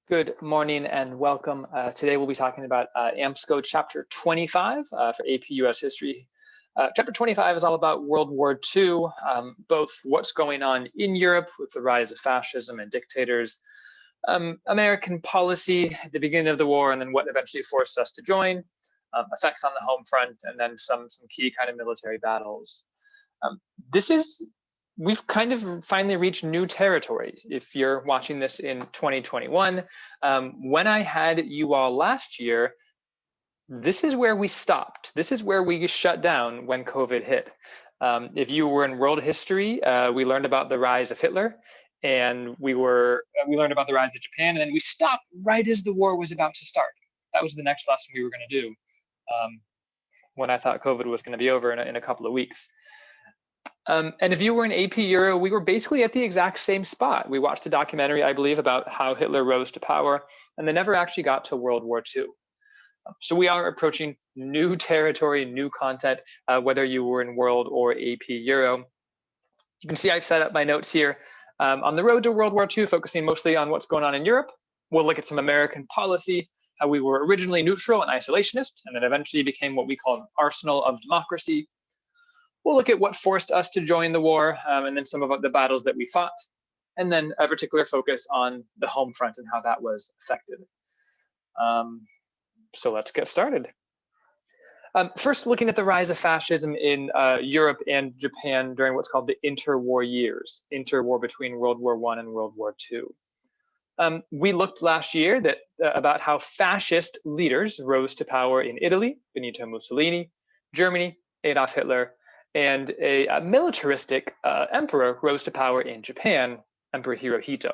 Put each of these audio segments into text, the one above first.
Good morning and welcome. Today we'll be talking about AMSCO Chapter 25 for AP US History. Chapter 25 is all about World War II, both what's going on in Europe with the rise of fascism and dictators, American policy at the beginning of the war, and then what eventually forced us to join, effects on the home front, and then some key kind of military battles. We've kind of finally reached new territory. If you're watching this in 2021, when I had you all last year, this is where we stopped. This is where we shut down when COVID hit. If you were in world history, we learned about the rise of Hitler, and we learned about the rise of Japan, and then we stopped right as the war was about to start. That was the next lesson we were going to do when I thought COVID was going to be over in a couple of weeks. And if you were in AP Euro, we were basically at the exact same spot. We watched a documentary, I believe, about how Hitler rose to power, and they never actually got to World War II. So we are approaching new territory, new content, whether you were in World or AP Euro. You can see I've set up my notes here. On the road to World War II, focusing mostly on what's going on in Europe. We'll look at some American policy, how we were originally neutral and isolationist, and then eventually became what we call an arsenal of democracy. We'll look at what forced us to join the war, and then some of the battles that we fought, and then a particular focus on the home front and how that was affected. So let's get started. First, looking at the rise of fascism in Europe and Japan during what's called the interwar years, interwar between World War I and World War II. We looked last year about how fascist leaders rose to power in Italy, Benito Mussolini, Germany, Adolf Hitler, and a militaristic emperor rose to power in Japan, Emperor Hirohito.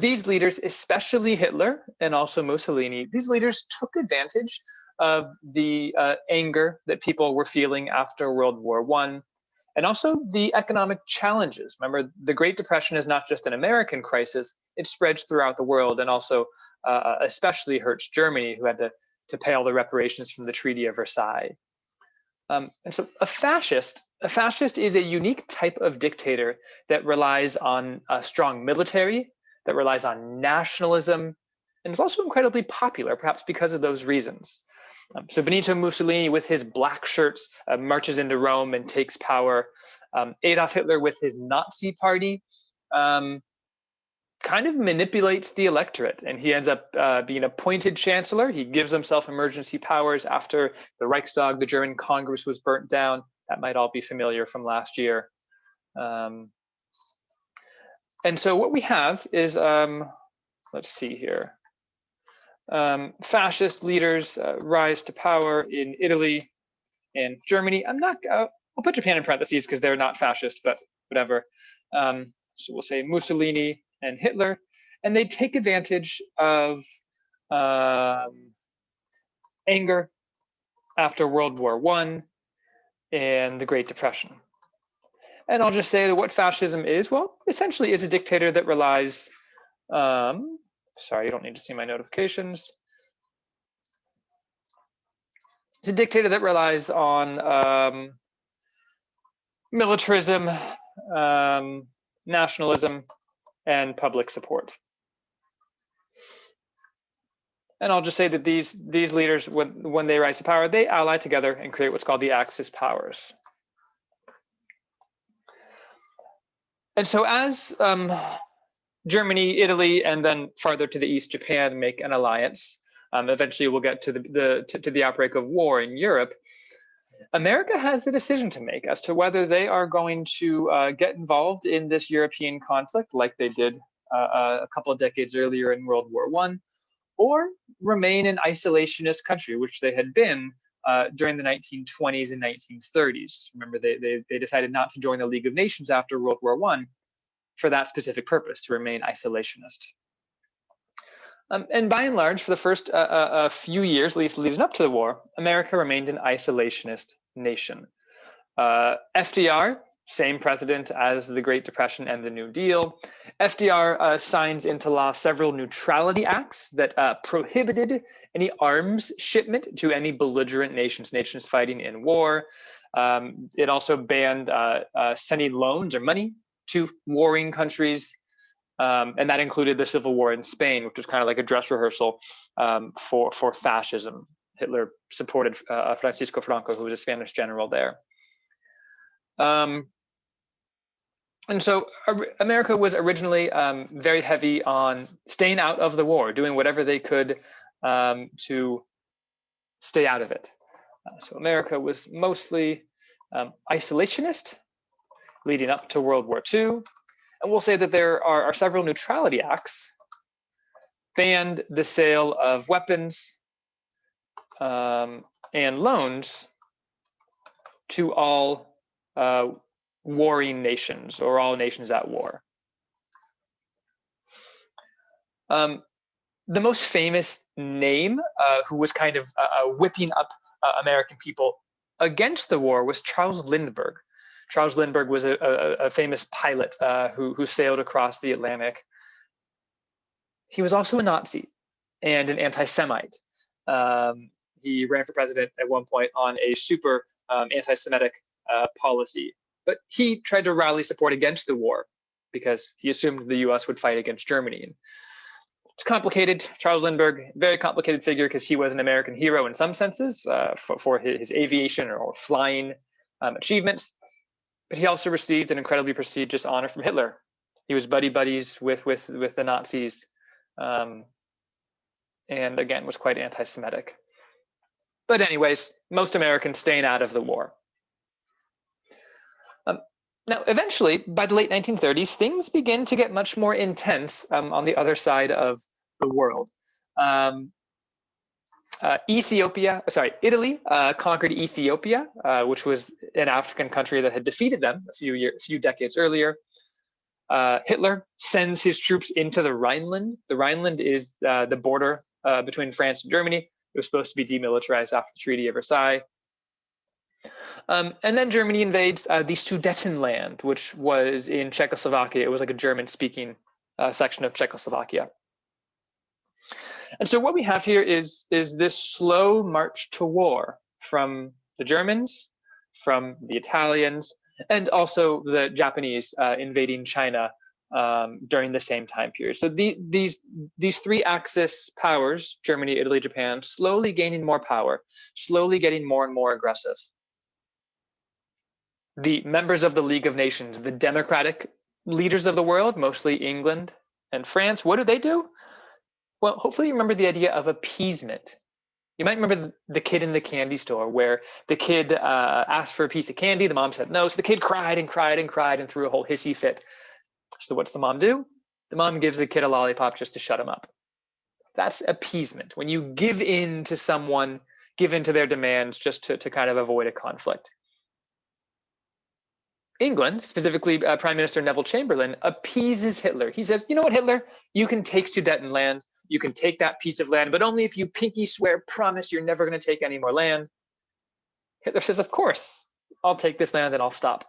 These leaders, especially Hitler and also Mussolini, these leaders took advantage of the anger that people were feeling after World War I, and also the economic challenges. Remember, the Great Depression is not just an American crisis, it spreads throughout the world, and also especially hurts Germany, who had to pay all the reparations from the Treaty of Versailles. And so a fascist is a unique type of dictator that relies on a strong military, that relies on nationalism, and is also incredibly popular, perhaps because of those reasons. So Benito Mussolini, with his black shirts, marches into Rome and takes power. Adolf Hitler, with his Nazi party, kind of manipulates the electorate, and he ends up being appointed chancellor. He gives himself emergency powers after the Reichstag, the German Congress, was burnt down. That might all be familiar from last year. And so what we have is, let's see here, fascist leaders rise to power in Italy and Germany. I'll put Japan in parentheses because they're not fascist, but whatever. So we'll say Mussolini and Hitler, and they take advantage of anger after World War I and the Great Depression. And I'll just say that what fascism is, well, essentially is a dictator that relies, sorry, you don't need to see my notifications. It's a dictator that relies on militarism, nationalism, and public support. And I'll just say that these leaders, when they rise to power, they ally together and create what's called the Axis powers. And so as Germany, Italy, and then farther to the east, Japan make an alliance, eventually we'll get to the outbreak of war in Europe. America has a decision to make as to whether they are going to get involved in this European conflict like they did a couple of decades earlier in World War I, or remain an isolationist country, which they had been during the 1920s and 1930s. Remember, they decided not to join the League of Nations after World War I for that specific purpose, to remain isolationist. And by and large, for the first few years, at least leading up to the war, America remained an isolationist nation. FDR, same president as the Great Depression and the New Deal. FDR signs into law several neutrality acts that prohibited any arms shipment to any belligerent nations fighting in war. It also banned sending loans or money to warring countries. And that included the civil war in Spain, which was kind of like a dress rehearsal for fascism. Hitler supported Francisco Franco, who was a Spanish general there. And so America was originally very heavy on staying out of the war, doing whatever they could to stay out of it. So America was mostly isolationist leading up to World War II. And we'll say that there are several neutrality acts, banned the sale of weapons and loans to all warring nations, or all nations at war. The most famous name who was kind of whipping up American people against the war was Charles Lindbergh. Charles Lindbergh was a famous pilot who sailed across the Atlantic. He was also a Nazi and an anti-Semite. He ran for president at one point on a super anti-Semitic policy, but he tried to rally support against the war because he assumed the US would fight against Germany. It's complicated. Charles Lindbergh, very complicated figure because he was an American hero in some senses for his aviation or flying achievements, but he also received an incredibly prestigious honor from Hitler. He was buddies with the Nazis, and again was quite anti-Semitic. But anyways, most Americans staying out of the war. Now, eventually, by the late 1930s, things begin to get much more intense on the other side of the world. Italy conquered Ethiopia, which was an African country that had defeated them a few decades earlier. Hitler sends his troops into the Rhineland. The Rhineland is the border between France and Germany. It was supposed to be demilitarized after the Treaty of Versailles. And then Germany invades the Sudetenland, which was in Czechoslovakia. It was like a German-speaking section of Czechoslovakia. And so what we have here is this slow march to war from the Germans, from the Italians, and also the Japanese invading China during the same time period. So these three Axis powers, Germany, Italy, Japan, slowly gaining more power, slowly getting more and more aggressive. The members of the League of Nations, the democratic leaders of the world, mostly England and France, what do? Well, hopefully you remember the idea of appeasement. You might remember the kid in the candy store where the kid asked for a piece of candy, the mom said no, so the kid cried and cried and cried and threw a whole hissy fit. So what's the mom do? The mom gives the kid a lollipop just to shut him up. That's appeasement. When you give in to someone, give in to their demands just to kind of avoid a conflict. England, specifically Prime Minister Neville Chamberlain, appeases Hitler. He says, you know what, Hitler, you can take Sudetenland, you can take that piece of land, but only if you pinky swear, promise you're never going to take any more land. Hitler says, of course, I'll take this land and I'll stop.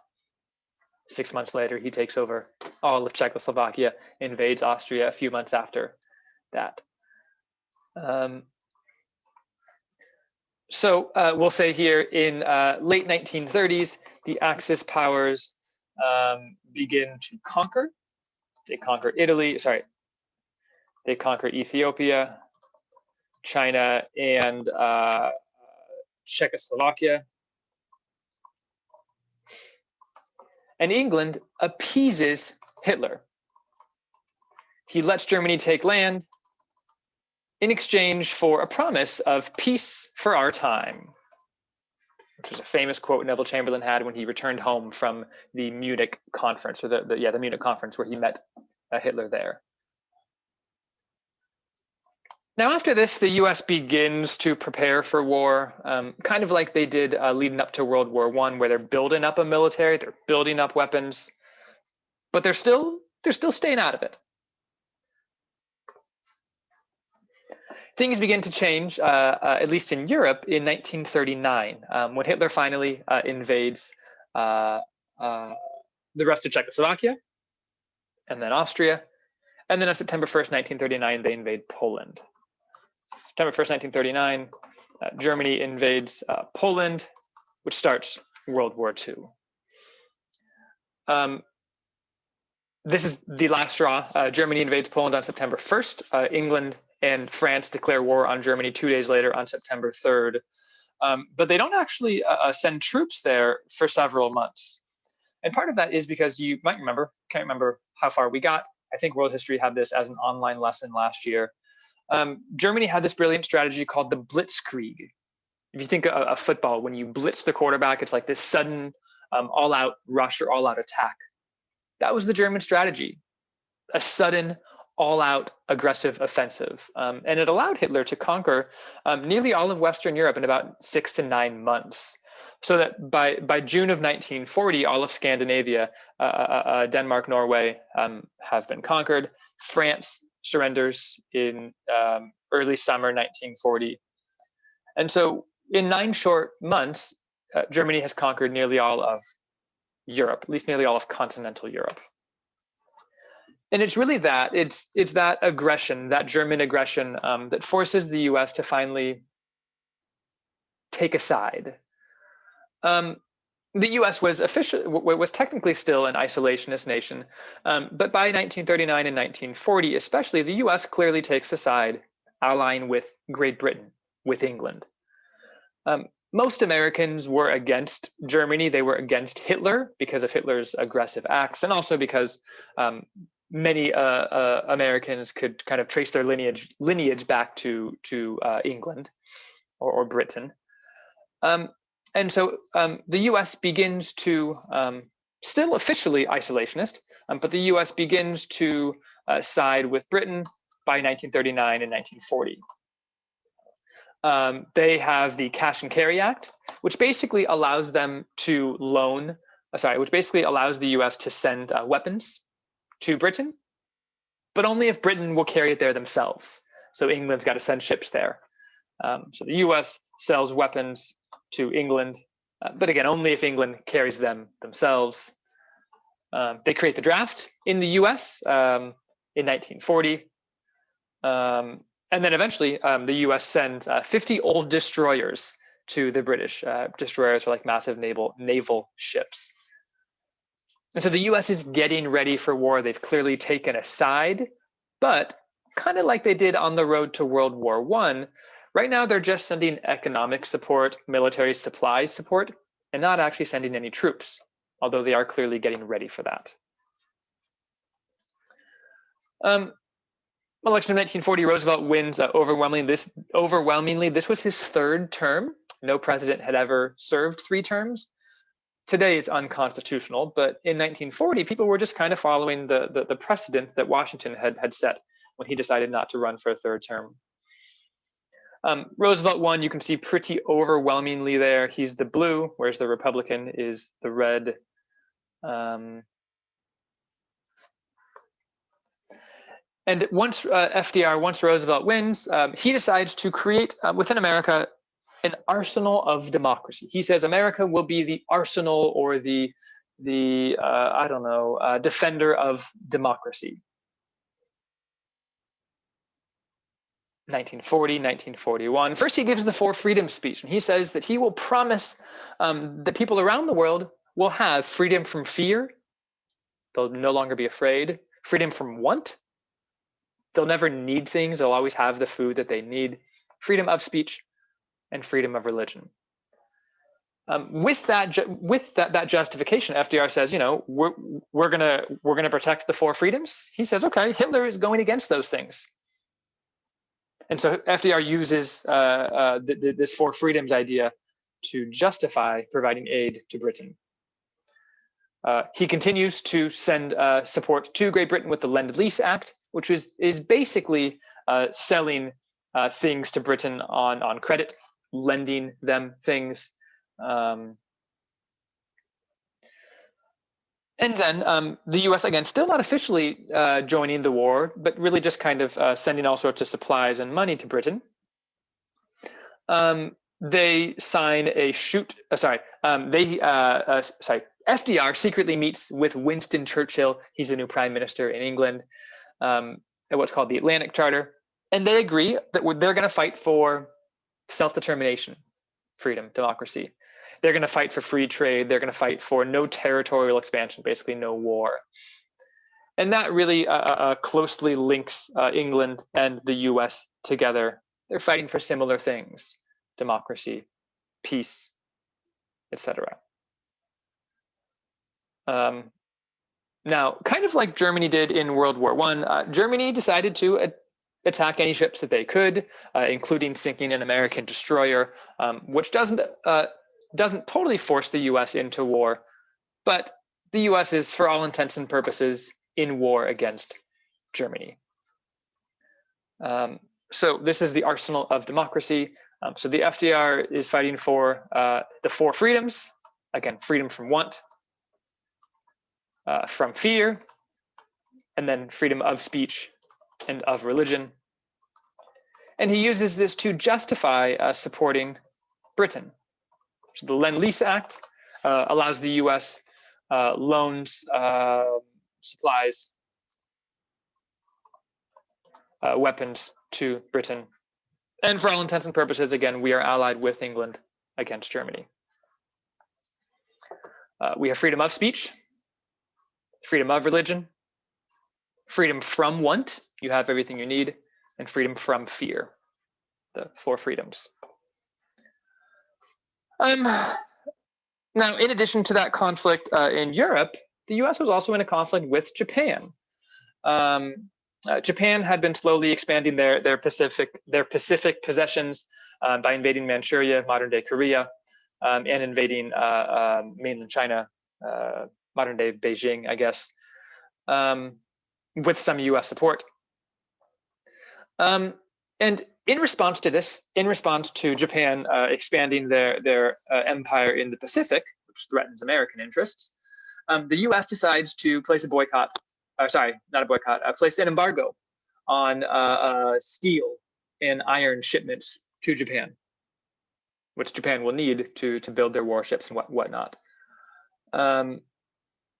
6 months later, he takes over all of Czechoslovakia, invades Austria a few months after that. So we'll say here in late 1930s, the Axis powers begin to conquer. They conquer Italy, they conquer Ethiopia, China, and Czechoslovakia. And England appeases Hitler. He lets Germany take land in exchange for a promise of peace for our time, which was a famous quote Neville Chamberlain had when he returned home from the Munich conference, or the Munich conference where he met Hitler there. Now, after this, the US begins to prepare for war, kind of like they did leading up to World War I, where they're building up a military, they're building up weapons, but they're still staying out of it. Things begin to change, at least in Europe, in 1939, when Hitler finally invades the rest of Czechoslovakia, and then Austria, and then on September 1st, 1939, they invade Poland. September 1st, 1939, Germany invades Poland, which starts World War II. This is the last straw. Germany invades Poland on September 1st. England and France declare war on Germany 2 days later on September 3rd. But they don't actually send troops there for several months. And part of that is because you might remember, can't remember how far we got. I think world history had this as an online lesson last year. Germany had this brilliant strategy called the Blitzkrieg. If you think of football, when you blitz the quarterback, it's like this sudden all-out rush or all-out attack. That was the German strategy, a sudden, all-out aggressive offensive. And it allowed Hitler to conquer nearly all of Western Europe in about 6 to 9 months. So that by June of 1940, all of Scandinavia, Denmark, Norway, have been conquered. France surrenders in early summer 1940. And so in 9 short months, Germany has conquered nearly all of Europe, at least nearly all of continental Europe. And it's really that, it's that aggression, that German aggression that forces the US to finally take a side. The US was technically still an isolationist nation, but by 1939 and 1940 especially, the US clearly takes a side, allying with Great Britain, with England. Most Americans were against Germany. They were against Hitler because of Hitler's aggressive acts, and also because many Americans could kind of trace their lineage back to England or Britain. And so the US begins to, still officially isolationist, but the US begins to side with Britain by 1939 and 1940. They have the Cash and Carry Act, which basically allows them to which basically allows the US to send weapons to Britain, but only if Britain will carry it there themselves. So England's got to send ships there. So the US sells weapons to England, but again, only if England carries them themselves. They create the draft in the US in 1940. And then eventually the US sends 50 old destroyers to the British. Destroyers are like massive naval ships. And so the US is getting ready for war. They've clearly taken a side, but kind of like they did on the road to World War I, right now they're just sending economic support, military supply support, and not actually sending any troops, although they are clearly getting ready for that. Election of 1940, Roosevelt wins overwhelmingly. This was his 3rd term. No president had ever served 3 terms. Today is unconstitutional, but in 1940, people were just kind of following the precedent that Washington had set when he decided not to run for a 3rd term. Roosevelt won, you can see pretty overwhelmingly there. He's the blue, whereas the Republican is the red. And once Roosevelt wins, he decides to create within America an arsenal of democracy. He says America will be the arsenal or the defender of democracy. 1940, 1941. First, he gives the 4 Freedoms speech, and he says that he will promise that people around the world will have freedom from fear. They'll no longer be afraid. Freedom from want. They'll never need things. They'll always have the food that they need. Freedom of speech and freedom of religion. With that justification, FDR says, we're gonna protect the 4 freedoms. He says, okay, Hitler is going against those things. And so FDR uses this 4 freedoms idea to justify providing aid to Britain. He continues to send support to Great Britain with the Lend-Lease Act, which is basically selling things to Britain on credit, lending them things. And then the US, again, still not officially joining the war, but really just kind of sending all sorts of supplies and money to Britain. They sign a FDR secretly meets with Winston Churchill. He's the new prime minister in England, at what's called the Atlantic Charter. And they agree that they're going to fight for self-determination, freedom, democracy. They're going to fight for free trade. They're going to fight for no territorial expansion, basically no war. And that really closely links England and the US together. They're fighting for similar things: democracy, peace, etc. Now, kind of like Germany did in World War I, Germany decided to attack any ships that they could, including sinking an American destroyer, which doesn't totally force the US into war, but the US is, for all intents and purposes, in war against Germany. So this is the arsenal of democracy. So the FDR is fighting for the 4 freedoms. Again, freedom from want, from fear, and then freedom of speech and of religion. And he uses this to justify supporting Britain. So the Lend-Lease Act allows the US loans, supplies, weapons to Britain. And for all intents and purposes, again, we are allied with England against Germany. We have freedom of speech, freedom of religion, freedom from want, you have everything you need, and freedom from fear, the 4 freedoms. Now, in addition to that conflict in Europe, the US was also in a conflict with Japan. Japan had been slowly expanding their Pacific possessions by invading Manchuria, modern-day Korea, and invading mainland China, modern-day Beijing, I guess, with some US support. And in response to this, in response to Japan expanding their empire in the Pacific, which threatens American interests, the US decides to place a boycott, sorry, not a boycott, place an embargo on steel and iron shipments to Japan, which Japan will need to build their warships and whatnot.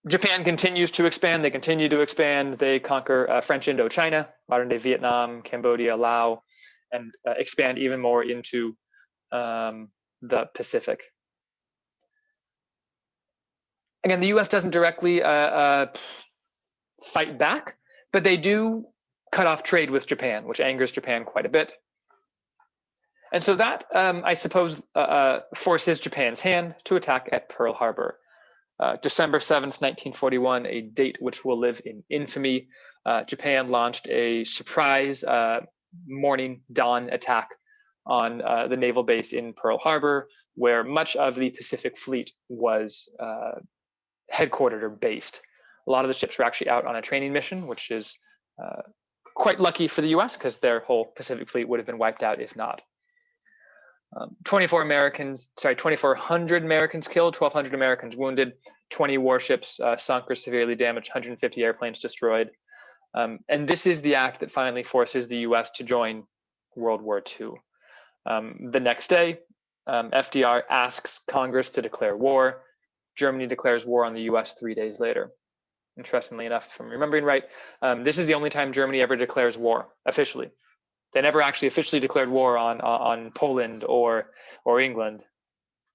Japan continues to expand. They continue to expand. They conquer French Indochina, modern-day Vietnam, Cambodia, Laos, and expand even more into the Pacific. Again, the US doesn't directly fight back, but they do cut off trade with Japan, which angers Japan quite a bit. And so that, I suppose, forces Japan's hand to attack at Pearl Harbor. December 7th, 1941, a date which will live in infamy. Japan launched a surprise morning dawn attack on the naval base in Pearl Harbor, where much of the Pacific Fleet was headquartered or based. A lot of the ships were actually out on a training mission, which is quite lucky for the US because their whole Pacific Fleet would have been wiped out if not. 2,400 Americans killed, 1,200 Americans wounded, 20 warships sunk or severely damaged, 150 airplanes destroyed. And this is the act that finally forces the US to join World War II. The next day, FDR asks Congress to declare war. Germany declares war on the US 3 days later. Interestingly enough, if I'm remembering right, this is the only time Germany ever declares war officially. They never actually officially declared war on Poland or England,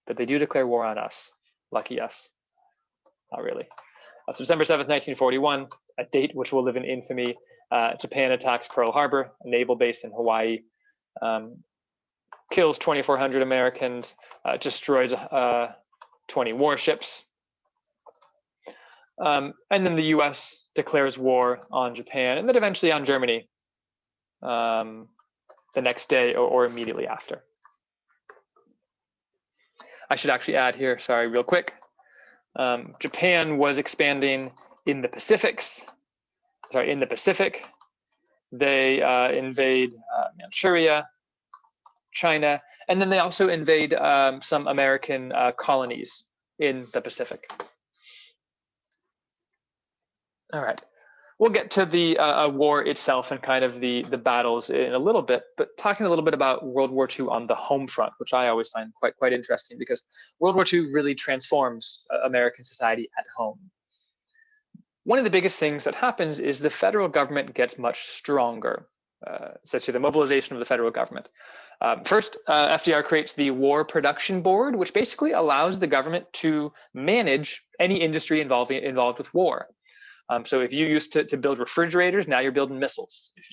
but they do declare war on us. Lucky us. Not really. So December 7th, 1941, a date which will live in infamy. Japan attacks Pearl Harbor, a naval base in Hawaii, kills 2,400 Americans, destroys 20 warships. And then the US declares war on Japan and then eventually on Germany the next day or immediately after. I should actually add here, sorry, real quick. Japan was expanding in the Pacific. They invade Manchuria, China, and then they also invade some American colonies in the Pacific. All right, we'll get to the war itself and kind of the battles in a little bit, but talking a little bit about World War II on the home front, which I always find quite interesting because World War II really transforms American society at home. One of the biggest things that happens is the federal government gets much stronger, essentially the mobilization of the federal government. First, FDR creates the War Production Board, which basically allows the government to manage any industry involved with war. So if you used to build refrigerators, now you're building missiles. If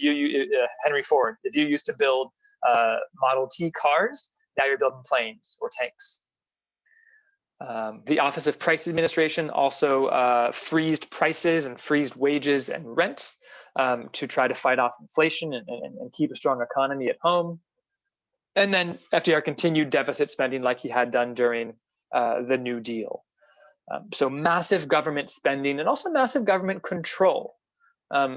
Henry Ford, if you used to build Model T cars, now you're building planes or tanks. The Office of Price Administration also freezed prices and freezed wages and rents to try to fight off inflation and keep a strong economy at home. And then FDR continued deficit spending like he had done during the New Deal. So massive government spending and also massive government control.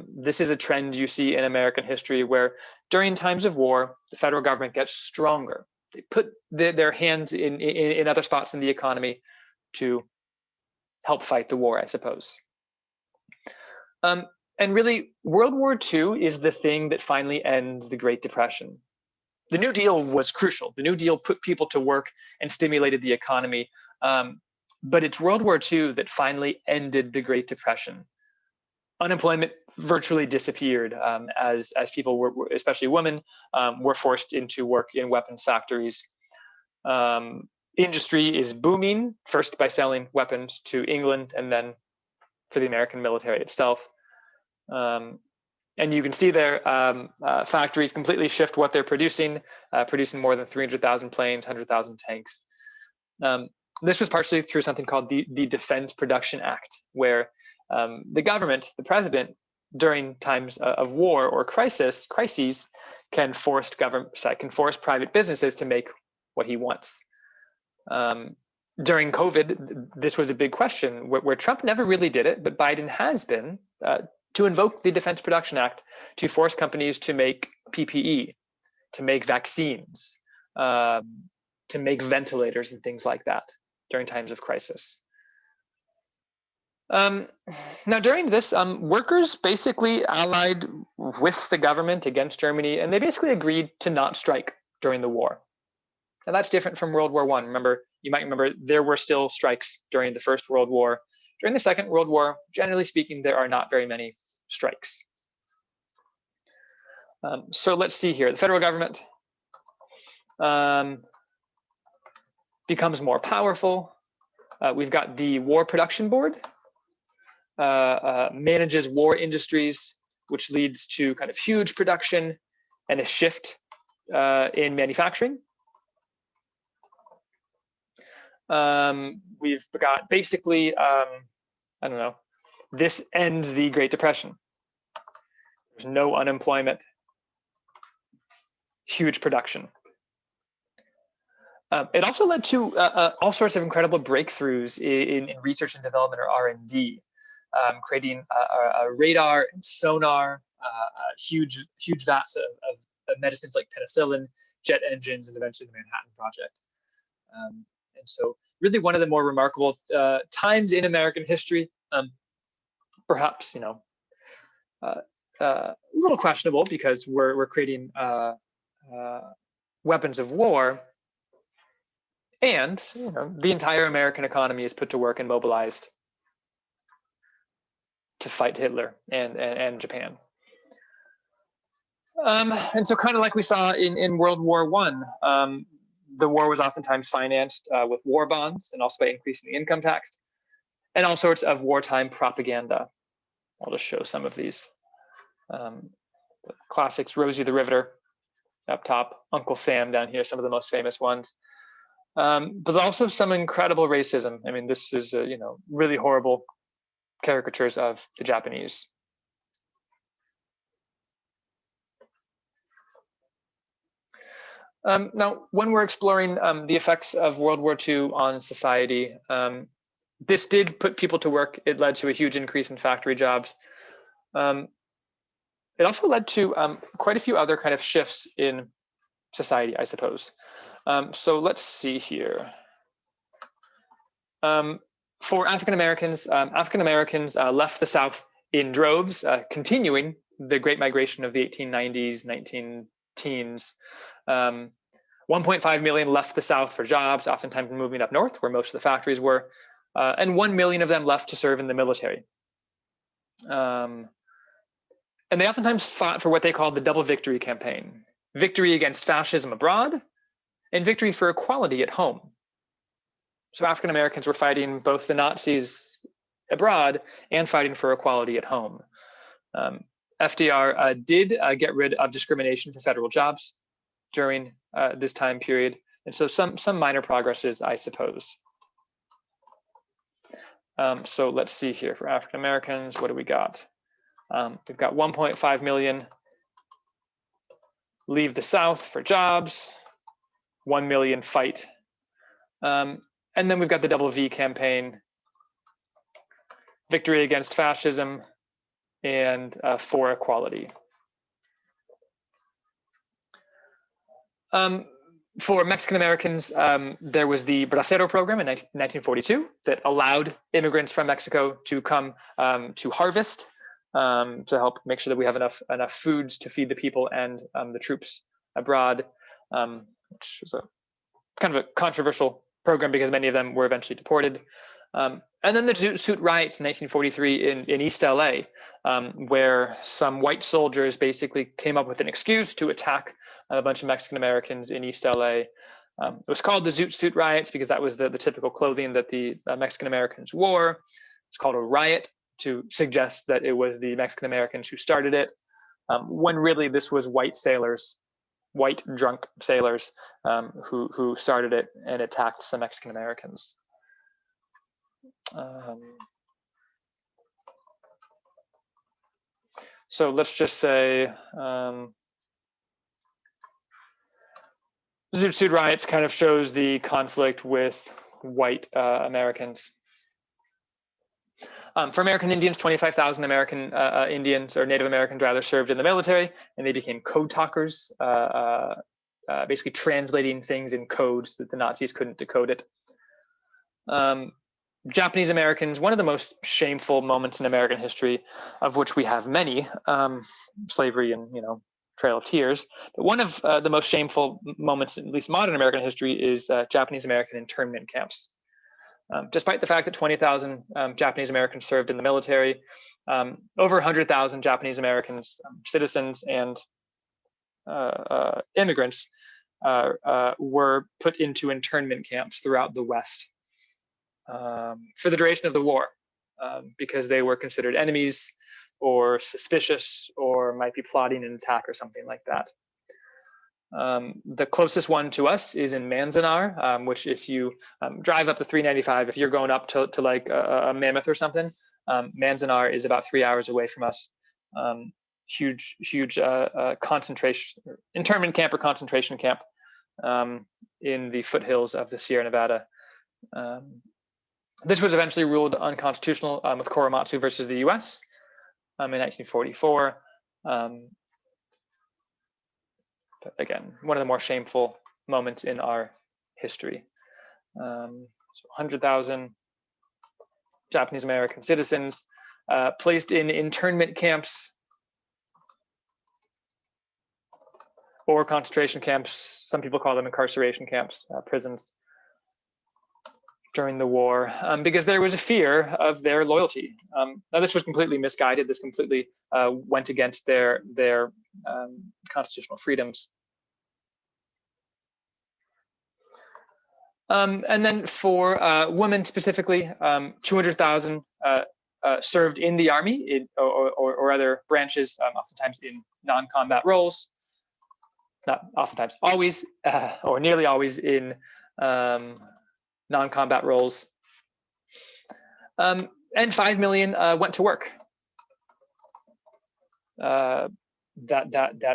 This is a trend you see in American history where during times of war, the federal government gets stronger. They put their hands in other spots in the economy to help fight the war, I suppose. And really, World War II is the thing that finally ends the Great Depression. The New Deal was crucial. The New Deal put people to work and stimulated the economy. But it's World War II that finally ended the Great Depression. Unemployment virtually disappeared as people were, especially women, were forced into work in weapons factories. Industry is booming, first by selling weapons to England and then for the American military itself. And you can see there, factories completely shift what they're producing more than 300,000 planes, 100,000 tanks. This was partially through something called the Defense Production Act, where the government, the president, during times of war or crises, can force private businesses to make what he wants. During COVID, this was a big question where Trump never really did it, but Biden has been to invoke the Defense Production Act to force companies to make PPE, to make vaccines, to make ventilators and things like that during times of crisis. Now, during this, workers basically allied with the government against Germany, and they basically agreed to not strike during the war. And that's different from World War I. Remember, you might remember there were still strikes during the First World War. During the Second World War, generally speaking, there are not very many strikes. So let's see here. The federal government becomes more powerful. We've got the War Production Board, manages war industries, which leads to kind of huge production and a shift in manufacturing. We've got basically, I don't know, this ends the Great Depression. There's no unemployment, huge production. It also led to all sorts of incredible breakthroughs in research and development, or R&D, creating a radar and sonar, huge vats of medicines like penicillin, jet engines, and eventually the Manhattan Project. And so really one of the more remarkable times in American history, perhaps, you know, a little questionable because we're creating weapons of war, and you know, the entire American economy is put to work and mobilized to fight Hitler and Japan. And so kind of like we saw in World War I, the war was oftentimes financed with war bonds and also by increasing the income tax and all sorts of wartime propaganda. I'll just show some of these. The classics, Rosie the Riveter up top, Uncle Sam down here, some of the most famous ones. But also some incredible racism. I mean, this is, you know, really horrible caricatures of the Japanese. Now, when we're exploring the effects of World War II on society, this did put people to work. It led to a huge increase in factory jobs. It also led to quite a few other kind of shifts in society, I suppose. So let's see here. For African Americans left the South in droves, continuing the Great Migration of the 1890s, 19-teens. 1.5 million left the South for jobs, oftentimes moving up north, where most of the factories were, and 1 million of them left to serve in the military. And they oftentimes fought for what they called the double victory campaign: victory against fascism abroad and victory for equality at home. So African Americans were fighting both the Nazis abroad and fighting for equality at home. FDR did get rid of discrimination for federal jobs during this time period, and so some minor progresses, I suppose. So let's see here for African Americans, what do we got? We've got 1.5 million leave the South for jobs, 1 million fight. And then we've got the Double V campaign, victory against fascism, and for equality. For Mexican Americans, there was the Bracero program in 1942 that allowed immigrants from Mexico to come to harvest, to help make sure that we have enough foods to feed the people and the troops abroad, which is a kind of a controversial program because many of them were eventually deported. And then the Zoot Suit riots in 1943 in East LA, where some white soldiers basically came up with an excuse to attack a bunch of Mexican Americans in East LA. It was called the Zoot Suit riots because that was the typical clothing that the Mexican Americans wore. It's called a riot to suggest that it was the Mexican Americans who started it, when really this was white sailors, white drunk sailors, who started it and attacked some Mexican Americans. So let's just say Zoot Suit riots kind of shows the conflict with white Americans. For American Indians, 25,000 American Indians, or Native Americans rather, served in the military, and they became code talkers, basically translating things in code so that the Nazis couldn't decode it. Japanese Americans, one of the most shameful moments in American history, of which we have many, slavery and Trail of Tears, but one of the most shameful moments, in at least modern American history, is Japanese American internment camps. Despite the fact that 20,000 Japanese Americans served in the military, over 100,000 Japanese Americans, citizens and immigrants, were put into internment camps throughout the West for the duration of the war, because they were considered enemies or suspicious or might be plotting an attack or something like that. The closest one to us is in Manzanar, which if you drive up the 395, if you're going up to like a Mammoth or something, Manzanar is about 3 hours away from us. Huge concentration, internment camp or concentration camp in the foothills of the Sierra Nevada. This was eventually ruled unconstitutional with Korematsu versus the US in 1944. But again, one of the more shameful moments in our history. So 100,000 Japanese American citizens placed in internment camps or concentration camps. Some people call them incarceration camps, prisons, during the war, because there was a fear of their loyalty. Now this was completely misguided. This completely went against their constitutional freedoms. And then for women specifically, 200,000 served in the army or other branches, oftentimes in non-combat roles. Not oftentimes, always, or nearly always in non-combat roles. And 5 million went to work. That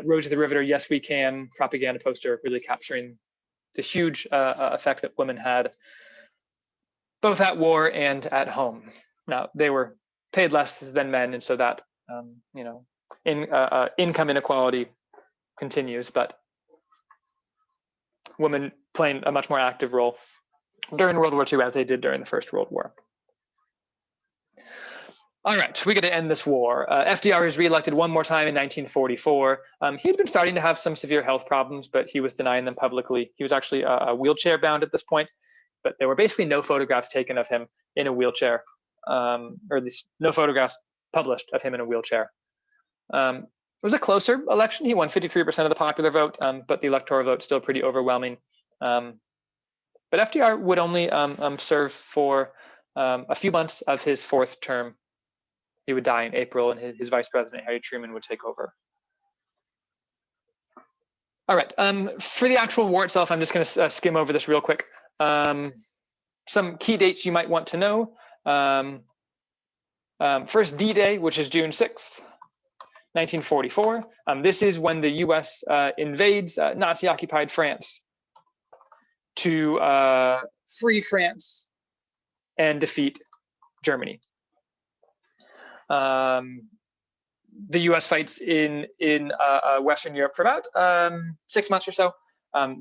Road to the Riveter, Yes We Can propaganda poster really capturing the huge effect that women had both at war and at home. Now, they were paid less than men, and so that income inequality continues, but women playing a much more active role during World War II as they did during the First World War. All right, we got to end this war. FDR was reelected one more time in 1944. He had been starting to have some severe health problems, but he was denying them publicly. He was actually wheelchair bound at this point, but there were basically no photographs taken of him in a wheelchair, or at least no photographs published of him in a wheelchair. It was a closer election. He won 53% of the popular vote, but the electoral vote still pretty overwhelming. But FDR would only serve for a few months of his 4th term. He would die in April, and his vice president, Harry Truman, would take over. All right, for the actual war itself, I'm just going to skim over this real quick. Some key dates you might want to know. First, D-Day, which is June 6th, 1944. This is when the US invades Nazi-occupied France to free France and defeat Germany. The US fights in Western Europe for about 6 months or so.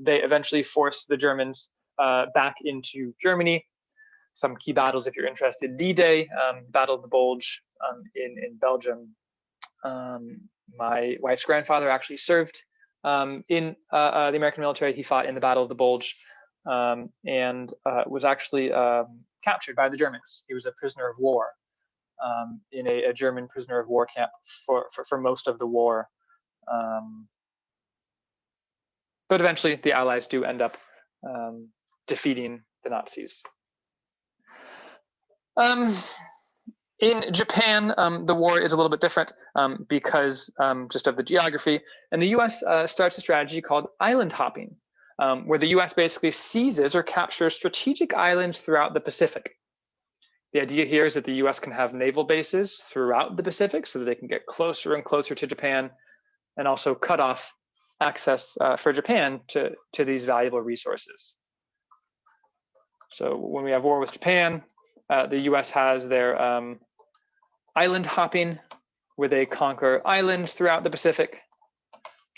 They eventually force the Germans back into Germany. Some key battles, if you're interested: D-Day, Battle of the Bulge in Belgium. My wife's grandfather actually served in the American military. He fought in the Battle of the Bulge and was actually captured by the Germans. He was a prisoner of war in a German prisoner of war camp for most of the war. But eventually the Allies do end up defeating the Nazis. In Japan, the war is a little bit different because just of the geography. And the US starts a strategy called island hopping, where the US basically seizes or captures strategic islands throughout the Pacific. The idea here is that the US can have naval bases throughout the Pacific so that they can get closer and closer to Japan, and also cut off access for Japan to these valuable resources. So when we have war with Japan, the US has their island hopping, where they conquer islands throughout the Pacific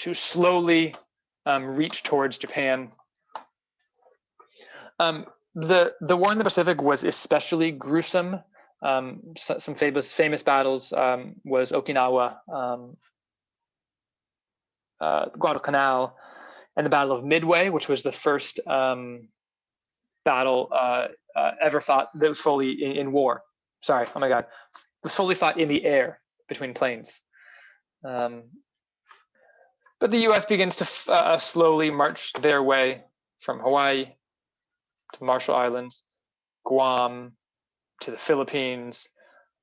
to slowly reach towards Japan. The war in the Pacific was especially gruesome. Some famous battles was Okinawa, Guadalcanal, and the Battle of Midway, which was the first battle ever fought that was fully in war. Sorry, oh my God, was fully fought in the air between planes. But the US begins to slowly march their way from Hawaii to Marshall Islands, Guam, to the Philippines,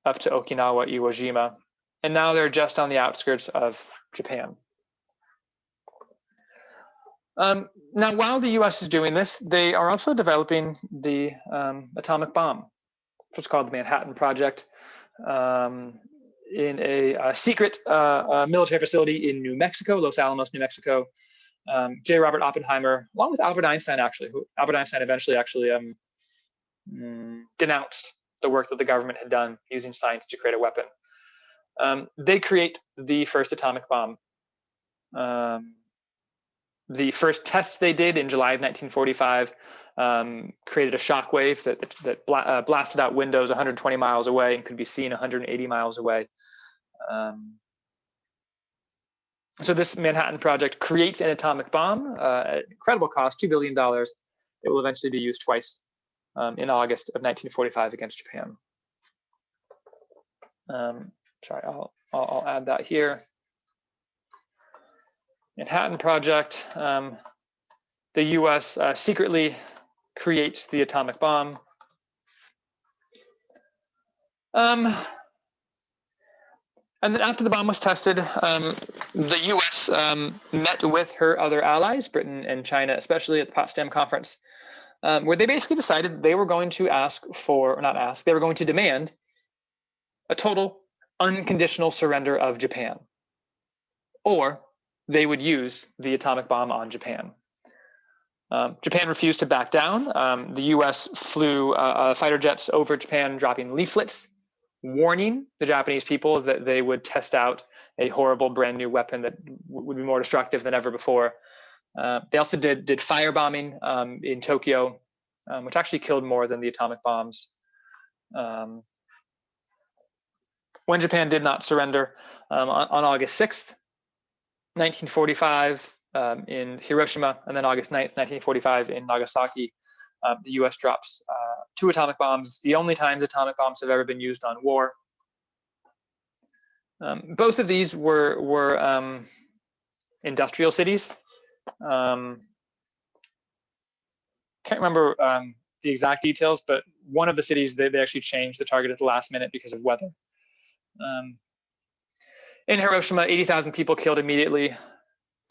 up to Okinawa, Iwo Jima, and now they're just on the outskirts of Japan. Now, while the US is doing this, they are also developing the atomic bomb, which is called the Manhattan Project, in a secret military facility in New Mexico, Los Alamos, New Mexico. J. Robert Oppenheimer, along with Albert Einstein, Albert Einstein eventually denounced the work that the government had done using science to create a weapon. They create the first atomic bomb. The first test they did in July of 1945 created a shockwave that blasted out windows 120 miles away and could be seen 180 miles away. So this Manhattan Project creates an atomic bomb at incredible cost, $2 billion. It will eventually be used twice in August of 1945 against Japan. Sorry, I'll add that here. Manhattan Project, the US secretly creates the atomic bomb. And then after the bomb was tested, the US met with her other allies, Britain and China, especially at the Potsdam Conference, where they basically decided they were going to they were going to demand a total unconditional surrender of Japan, or they would use the atomic bomb on Japan. Japan refused to back down. The US flew fighter jets over Japan, dropping leaflets warning the Japanese people that they would test out a horrible brand new weapon that would be more destructive than ever before. They also did firebombing in Tokyo, which actually killed more than the atomic bombs. When Japan did not surrender, on August 6th, 1945 in Hiroshima, and then August 9th, 1945 in Nagasaki, the US drops 2 atomic bombs, the only times atomic bombs have ever been used on war. Both of these were industrial cities. Can't remember the exact details, but one of the cities, they actually changed the target at the last minute because of weather. In Hiroshima, 80,000 people killed immediately.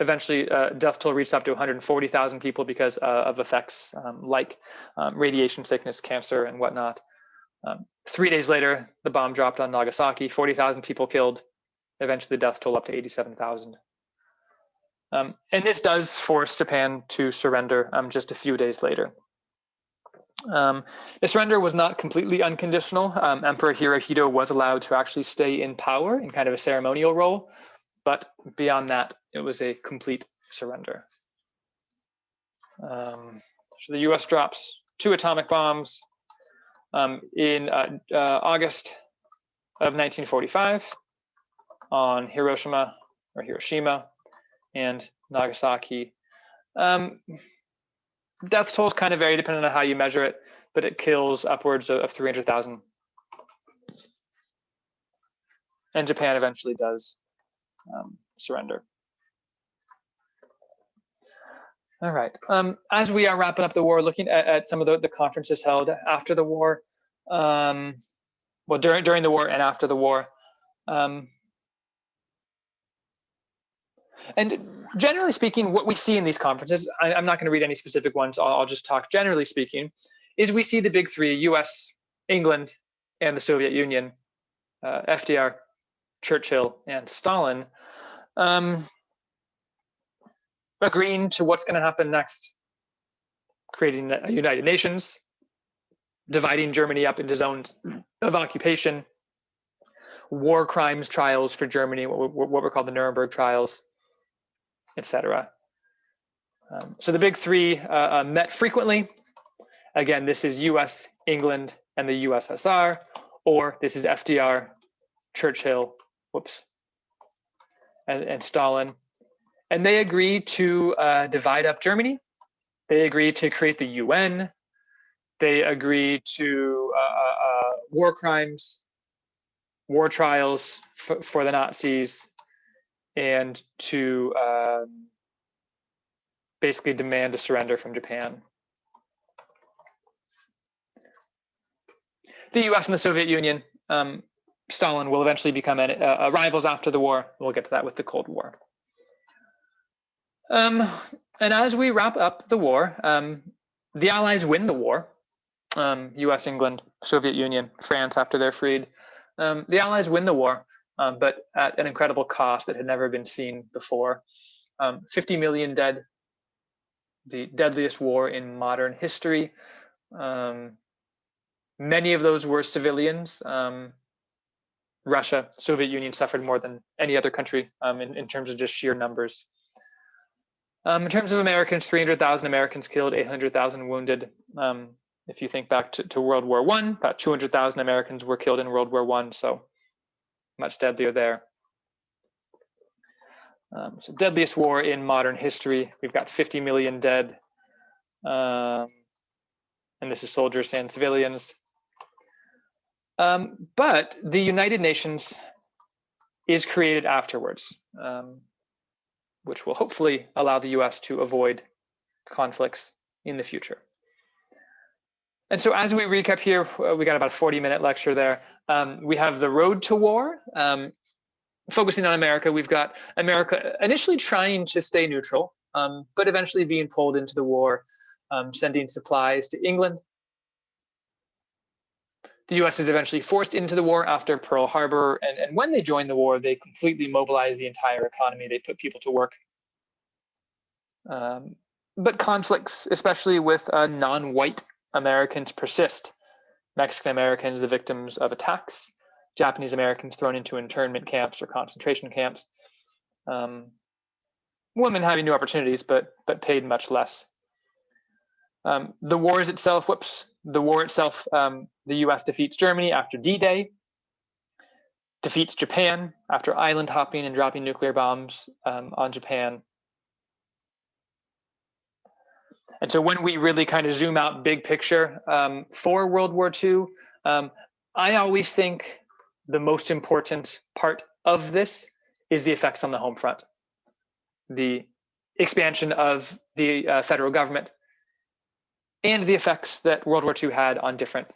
Eventually, death toll reached up to 140,000 people because of effects like radiation sickness, cancer, and whatnot. 3 days later, the bomb dropped on Nagasaki, 40,000 people killed. Eventually, the death toll up to 87,000. And this does force Japan to surrender just a few days later. The surrender was not completely unconditional. Emperor Hirohito was allowed to actually stay in power in kind of a ceremonial role, but beyond that, it was a complete surrender. So the US drops 2 atomic bombs in August of 1945 on Hiroshima and Nagasaki. Death tolls kind of vary depending on how you measure it, but it kills upwards of 300,000. And Japan eventually does surrender. All right. As we are wrapping up the war, looking at some of the conferences held after the war, well, during the war and after the war. And generally speaking, what we see in these conferences, I'm not going to read any specific ones, I'll just talk generally speaking, is we see the big three, US, England, and the Soviet Union, FDR, Churchill, and Stalin, agreeing to what's going to happen next, creating a United Nations, dividing Germany up into zones of occupation, war crimes trials for Germany, what were called the Nuremberg trials, etc. So the big three met frequently. Again, this is US, England, and the USSR, or this is FDR, Churchill, and Stalin. And they agreed to divide up Germany. They agreed to create the UN. They agreed to war crimes, war trials for the Nazis, and to basically demand a surrender from Japan. The US and the Soviet Union, Stalin will eventually become rivals after the war. We'll get to that with the Cold War. And as we wrap up the war, the Allies win the war. US, England, Soviet Union, France after they're freed. The Allies win the war, but at an incredible cost that had never been seen before. 50 million dead, the deadliest war in modern history. Many of those were civilians. Russia, Soviet Union suffered more than any other country in terms of just sheer numbers. In terms of Americans, 300,000 Americans killed, 800,000 wounded. If you think back to World War I, about 200,000 Americans were killed in World War I, so much deadlier there. So deadliest war in modern history. We've got 50 million dead. And this is soldiers and civilians. But the United Nations is created afterwards, which will hopefully allow the US to avoid conflicts in the future. And so as we recap here, we got about a 40-minute lecture there. We have the road to war. Focusing on America, we've got America initially trying to stay neutral, but eventually being pulled into the war, sending supplies to England. The US is eventually forced into the war after Pearl Harbor, and when they join the war, they completely mobilize the entire economy. They put people to work. But conflicts, especially with non-white Americans, persist. Mexican Americans, the victims of attacks. Japanese Americans thrown into internment camps or concentration camps. Women having new opportunities, but paid much less. The war itself, the US defeats Germany after D-Day, defeats Japan after island hopping and dropping nuclear bombs on Japan. And so when we really kind of zoom out big picture for World War II, I always think the most important part of this is the effects on the home front. The expansion of the federal government and the effects that World War II had on different